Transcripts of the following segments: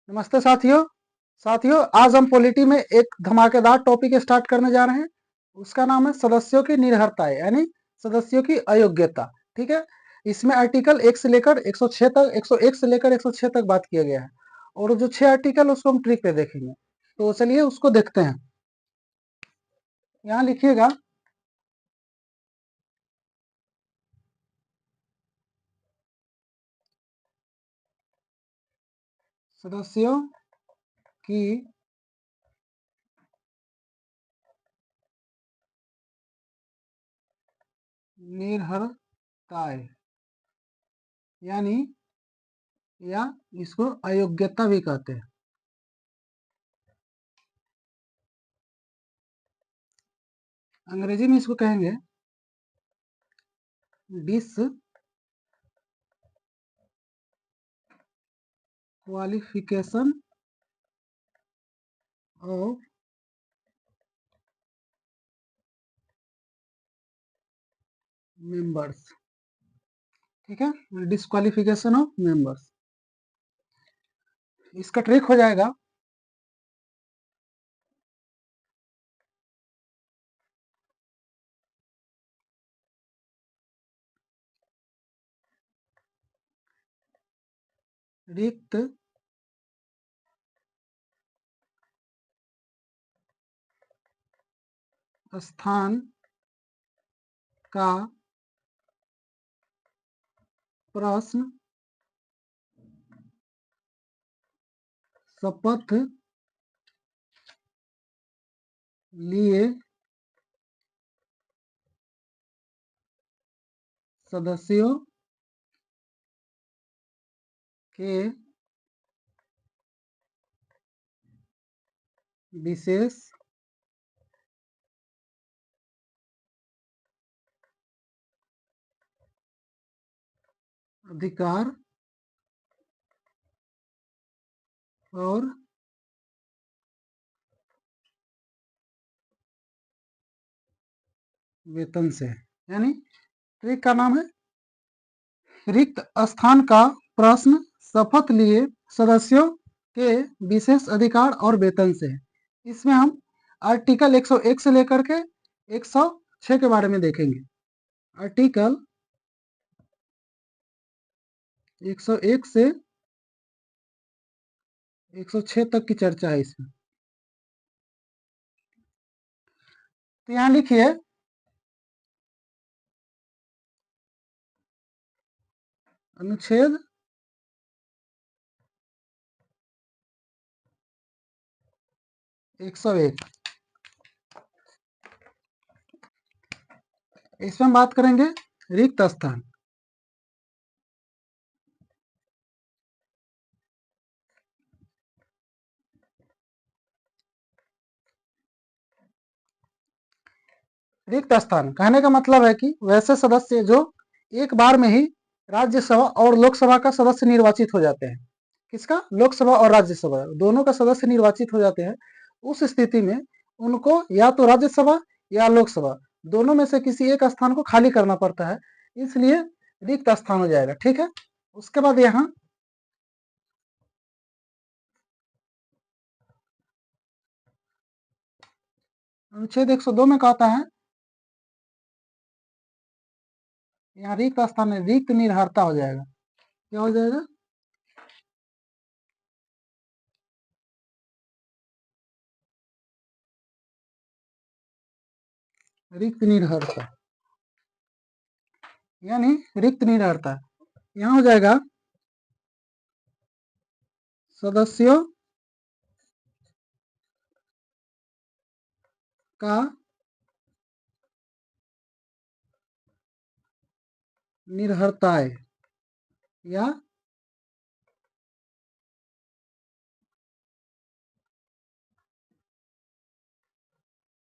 नमस्ते साथियों। आज हम पॉलिटी में एक धमाकेदार टॉपिक स्टार्ट करने जा रहे हैं। उसका नाम है सदस्यों की निर्भरता, यानी सदस्यों की अयोग्यता। ठीक है, इसमें आर्टिकल 1 से लेकर 106 तक, 101 से लेकर 106 तक बात किया गया है और जो 6 आर्टिकल उसको हम ट्रिक पे देखेंगे। तो चलिए उसको देखते हैं। यहाँ लिखिएगा सदस्यों की निर्भरताएं, यानी या इसको अयोग्यता भी कहते हैं। अंग्रेजी में इसको कहेंगे डिसक्वालिफिकेशन ऑफ मेंबर्स। ठीक है, डिस्क्वालिफिकेशन ऑफ मेंबर्स। इसका ट्रिक हो जाएगा रिक्त स्थान का प्रश्न शपथ लिए सदस्यों के विशेष अधिकार और वेतन से। यानी ट्रिक का नाम है रिक्त स्थान का प्रश्न शपथ लिए सदस्यों के विशेष अधिकार और वेतन से। इसमें हम आर्टिकल 101 से लेकर के 106 के बारे में देखेंगे। आर्टिकल 101 से 106 तक की चर्चा है इसमें। तो यहाँ लिखिए अनुच्छेद 101। इसमें हम बात करेंगे रिक्त स्थान। रिक्त स्थान कहने का मतलब है कि वैसे सदस्य जो एक बार में ही राज्यसभा और लोकसभा का सदस्य निर्वाचित हो जाते हैं। किसका? लोकसभा और राज्यसभा दोनों का सदस्य निर्वाचित हो जाते हैं। उस स्थिति में उनको या तो राज्यसभा या लोकसभा दोनों में से किसी एक स्थान को खाली करना पड़ता है, इसलिए रिक्त स्थान हो जाएगा। ठीक है, उसके बाद यहाँ अनुच्छेद 102 में कहता है, यहाँ रिक्त स्थान में रिक्त निर्भरता हो जाएगा। क्या हो जाएगा? रिक्त निर्भरता, यानी रिक्त निर्भरता यहाँ हो जाएगा सदस्यों का निर्भरताएं या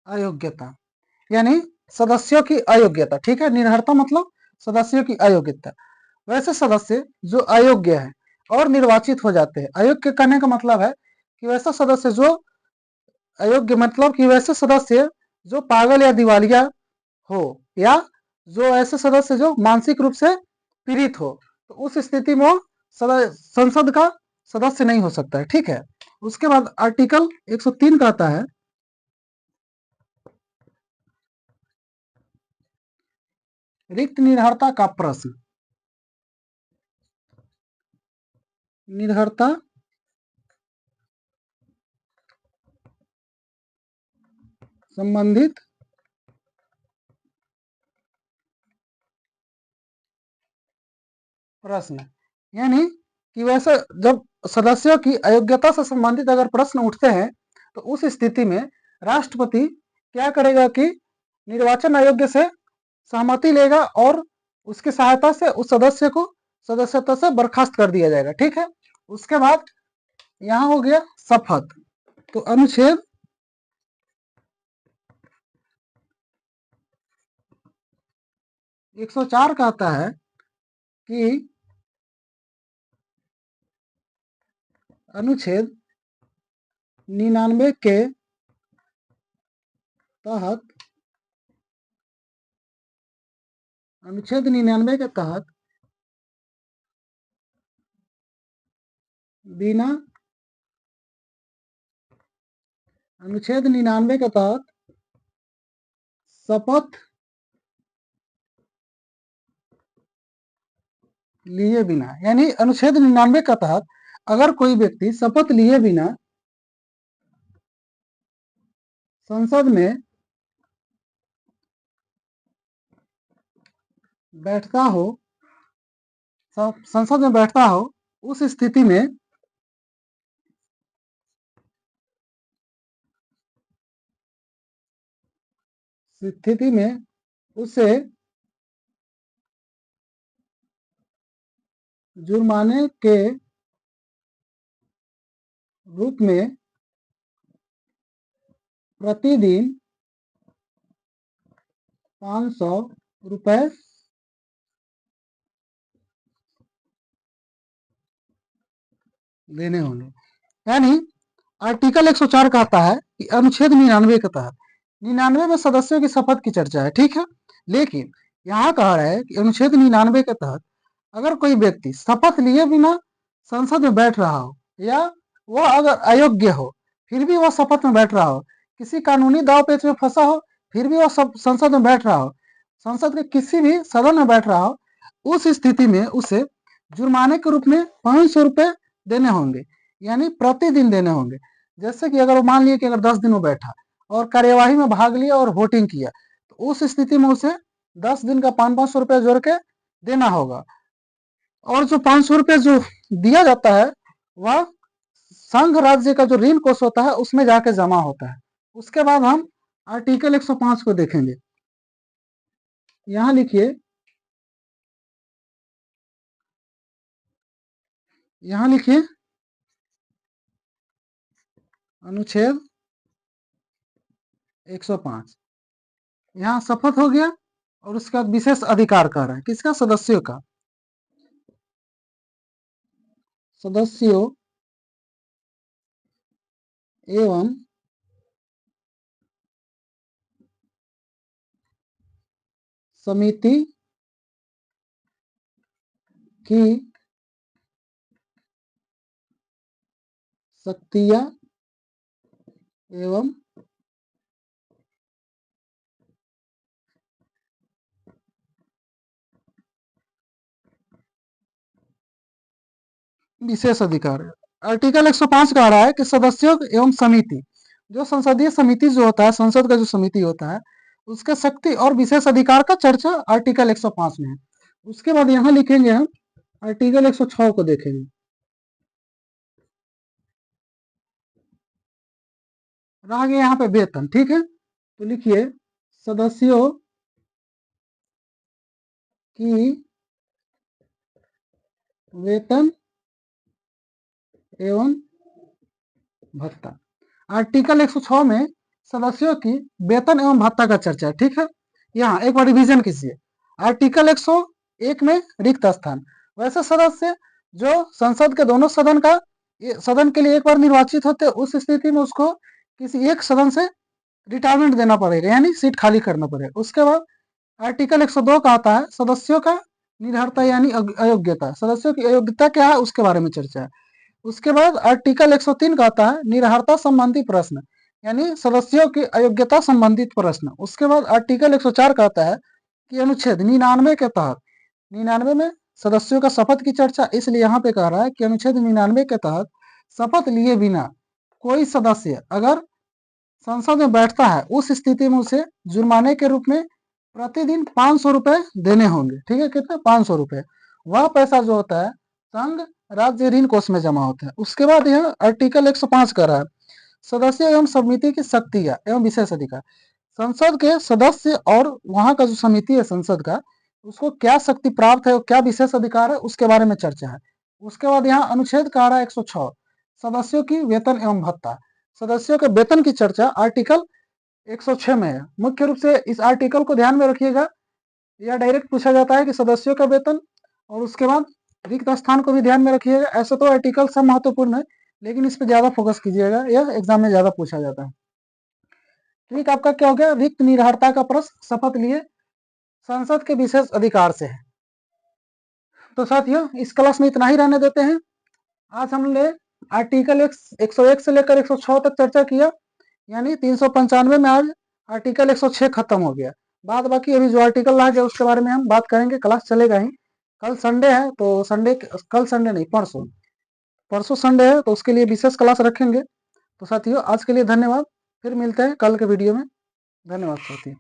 अयोग्यता, यानी सदस्यों की अयोग्यता। ठीक है, निर्भरता मतलब सदस्यों की अयोग्यता। वैसे सदस्य जो अयोग्य है और निर्वाचित हो जाते हैं। अयोग्य करने का मतलब है कि वैसा सदस्य जो अयोग्य, मतलब कि वैसे सदस्य जो पागल या दिवालिया हो, या जो ऐसे सदस्य जो मानसिक रूप से पीड़ित हो, तो उस स्थिति में वो संसद का सदस्य नहीं हो सकता है, ठीक है। उसके बाद आर्टिकल 103 कहता है रिक्त निर्भरता का प्रश्न, निर्भरता संबंधित प्रश्न, यानी कि वैसे जब सदस्यों की अयोग्यता से संबंधित अगर प्रश्न उठते हैं तो उस स्थिति में राष्ट्रपति क्या करेगा कि निर्वाचन आयोग से सहमति लेगा और उसकी सहायता से उस सदस्य को सदस्यता से बर्खास्त कर दिया जाएगा, ठीक है। उसके बाद यहाँ हो गया शपथ, तो अनुच्छेद 104 कहता है कि अनुच्छेद 99 के तहत, अनुच्छेद 99 के तहत बिना, अनुच्छेद 99 के तहत शपथ लिए बिना, यानी अनुच्छेद 99 के तहत अगर कोई व्यक्ति शपथ लिए बिना संसद में बैठता हो, संसद में बैठता हो, उस स्थिति में उसे जुर्माने के रूप में प्रतिदिन 500 रुपए देने होंगे। यानी आर्टिकल 104 कहता है कि अनुच्छेद 99 के तहत 99 में सदस्यों की शपथ की चर्चा है, ठीक है। लेकिन यहाँ कह रहा है कि अनुच्छेद 99 के तहत अगर कोई व्यक्ति शपथ लिए बिना संसद में बैठ रहा हो या वह अगर अयोग्य हो फिर भी वह शपथ में बैठ रहा हो, किसी कानूनी दाव पेच में फंसा हो फिर भी वह संसद में बैठ रहा हो, संसद के किसी भी सदन में बैठ रहा हो, उस स्थिति में उसे जुर्माने के रूप में 500 रुपए देने होंगे, यानी प्रतिदिन देने होंगे। जैसे कि अगर मान लिया कि अगर 10 दिन वो बैठा और कार्यवाही में भाग लिया और वोटिंग किया तो उस स्थिति में उसे 10 दिन का 500 रुपये जोड़ के देना होगा। और जो 500 रुपये जो दिया जाता है वह संघ राज्य का जो ऋण कोष होता है उसमें जाके जमा होता है। उसके बाद हम आर्टिकल 105 को देखेंगे। यहाँ लिखिए, यहाँ लिखिए अनुच्छेद 105, यहाँ शपथ हो गया और उसके बाद विशेष अधिकार कह रहा है किसका, सदस्यों का, सदस्यों एवं समिति की शक्तियां एवं विशेष अधिकार। आर्टिकल 105 कह रहा है कि सदस्यों एवं समिति, जो संसदीय समिति जो होता है, संसद का जो समिति होता है उसके शक्ति और विशेष अधिकार का चर्चा आर्टिकल 105 में है। उसके बाद यहाँ लिखेंगे हम आर्टिकल 106 को देखेंगे। रह गया यहाँ पे वेतन, ठीक है। तो लिखिए सदस्यों की वेतन एवं भत्ता। आर्टिकल 106 में सदस्यों की वेतन एवं भत्ता का चर्चा है, ठीक है। यहाँ एक बार रिवीजन कीजिए। आर्टिकल 101 में रिक्त स्थान, वैसे सदस्य जो संसद के दोनों सदन के लिए एक बार निर्वाचित होते, उस स्थिति में उसको किसी एक सदन से रिटायरमेंट देना पड़ेगा, यानी सीट खाली करना पड़ेगा। उसके बाद आर्टिकल 102 का आता है सदस्यों का निर्भरता यानी अयोग्यता, सदस्यों की अयोग्यता क्या है उसके बारे में चर्चा है। उसके बाद आर्टिकल 103 कहता है निरहरता संबंधी प्रश्न, यानी सदस्यों की अयोग्यता संबंधित प्रश्न। उसके बाद आर्टिकल 104 कहता है कि अनुच्छेद 99 के तहत, 99 में सदस्यों का शपथ की चर्चा, इसलिए यहाँ पे कह रहा है कि अनुच्छेद 99 के तहत शपथ लिए बिना कोई सदस्य अगर संसद में बैठता है, उस स्थिति में उसे जुर्माने के रूप में प्रतिदिन 500 रुपए देने होंगे। ठीक है, कितना? 500 रुपए। वह पैसा जो होता है संघ राज्य ऋण कोष में जमा होता है। उसके बाद यह आर्टिकल 105 कर रहा है सदस्य एवं समिति की शक्तियां एवं विशेष अधिकार। संसद के सदस्य और वहां का जो समिति है संसद का, उसको क्या शक्ति प्राप्त है और क्या विशेष अधिकार है, उसके बारे में चर्चा है। उसके बाद यहाँ अनुच्छेद कह रहा है 106 सदस्यों की वेतन एवं भत्ता। सदस्यों के वेतन की चर्चा आर्टिकल 106 में है। मुख्य रूप से इस आर्टिकल को ध्यान में रखिएगा, यह डायरेक्ट पूछा जाता है कि सदस्यों का वेतन, और उसके बाद रिक्त स्थान को भी ध्यान में रखिएगा। ऐसे तो आर्टिकल सब महत्वपूर्ण है, लेकिन इस पर ज्यादा फोकस कीजिएगा, यह एग्जाम में ज्यादा पूछा जाता है। ठीक, आपका क्या हो गया? रिक्त निरहरता का प्रश्न शपथ लिए संसद के विशेष अधिकार से है। तो साथियों, इस क्लास में इतना ही रहने देते हैं। आज हमने आर्टिकल 101 से लेकर 106 तक चर्चा किया, यानी 395 में आज आर्टिकल 106 खत्म हो गया। बाद बाकी अभी जो आर्टिकल रह गया उसके बारे में हम बात करेंगे, क्लास चलेगा ही। कल संडे है तो कल संडे नहीं, परसों संडे है तो उसके लिए विशेष क्लास रखेंगे। तो साथियों, आज के लिए धन्यवाद, फिर मिलते हैं कल के वीडियो में। धन्यवाद साथियों।